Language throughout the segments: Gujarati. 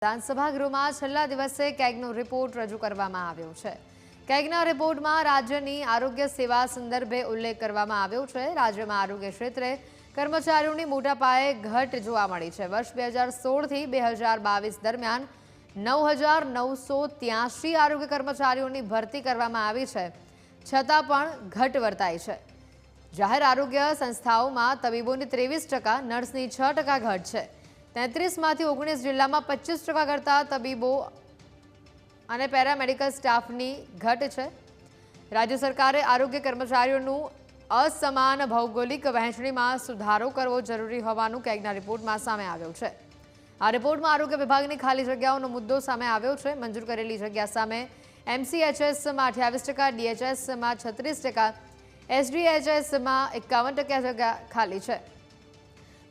વિધાનસભા ગૃહમાં છેલ્લા દિવસે કેગનો રિપોર્ટ રજૂ કરવામાં આવ્યો છે। કેગના રિપોર્ટમાં રાજ્યની આરોગ્ય સેવા સંદર્ભે ઉલ્લેખ કરવામાં આવ્યો છે। રાજ્યમાં આરોગ્ય ક્ષેત્રે કર્મચારીઓની મોટા પાયે ઘટ જોવા મળી છે। વર્ષ 2016થી 2022 દરમિયાન 9,983 આરોગ્ય કર્મચારીઓની ભરતી કરવામાં આવી છે, છતાં પણ ઘટ વર્તાઈ છે। જાહેર આરોગ્ય સંસ્થાઓમાં તબીબોની 23%, નર્સની 6% ઘટ છે। 33માંથી 19 જિલ્લામાં 25% કરતા તબીબો અને પેરામેડિકલ સ્ટાફની ઘટ છે। રાજ્ય સરકારે આરોગ્ય કર્મચારીઓનું અસમાન ભૌગોલિક વહેંચણીમાં સુધારો કરવો જરૂરી હોવાનું કેગના રિપોર્ટમાં સામે આવ્યું છે। આ રિપોર્ટમાં આરોગ્ય વિભાગની ખાલી જગ્યાઓનો મુદ્દો સામે આવ્યો છે। મંજૂર કરેલી જગ્યા સામે MCHSમાં 28%, DHSમાં 36%, SDHSમાં 51% જગ્યા ખાલી છે।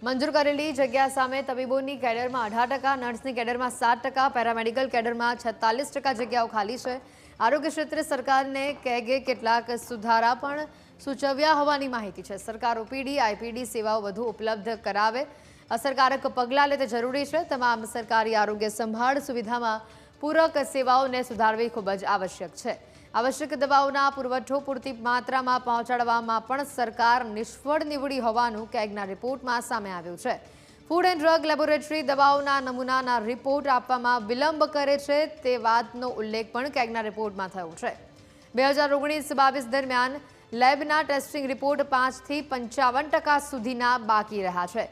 મંજૂર કરેલી જગ્યા સામે તબીબોની કેડરમાં 18%, નર્સની કેડરમાં 7%, પેરામેડિકલ કેડરમાં 46% જગ્યાઓ ખાલી છે। આરોગ્ય ક્ષેત્રે સરકારને કેગે કેટલાક સુધારા પણ સૂચવ્યા હોવાની માહિતી છે। સરકાર OPD, IPD સેવાઓ વધુ ઉપલબ્ધ કરાવે, અસરકારક પગલાં લે તે જરૂરી છે। તમામ સરકારી આરોગ્ય સંભાળ સુવિધામાં પૂરક સેવાઓને સુધારવી ખૂબ જ આવશ્યક છે। આવશ્યક દવાઓના પુરવઠો પૂરતી માત્રામાં પહોંચાડવામાં પણ સરકાર નિષ્ફળ નીવડી હોવાનું કેગના રિપોર્ટમાં સામે આવ્યું છે। ફૂડ એન્ડ ડ્રગ લેબોરેટરી દવાઓના નમૂનાના રિપોર્ટ આપવામાં વિલંબ કરે છે તે વાતનો ઉલ્લેખ પણ કેગના રિપોર્ટમાં થયો છે। 2019-22 દરમિયાન લેબના ટેસ્ટિંગ રિપોર્ટ 5થી 55% સુધીના બાકી રહ્યા છે।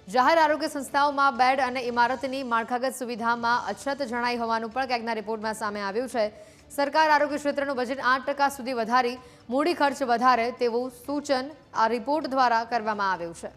જાહેર આરોગ્ય સંસ્થાઓમાં બેડ અને ઇમારતની માળખાગત સુવિધામાં અછત જણાઈ હોવાનું પણ કેગના રિપોર્ટમાં સામે આવ્યું છે। સરકાર આરોગ્ય ક્ષેત્રનું બજેટ 8% સુધી વધારી મૂડી ખર્ચ વધારે તેવું સૂચન આ રિપોર્ટ દ્વારા કરવામાં આવ્યું છે।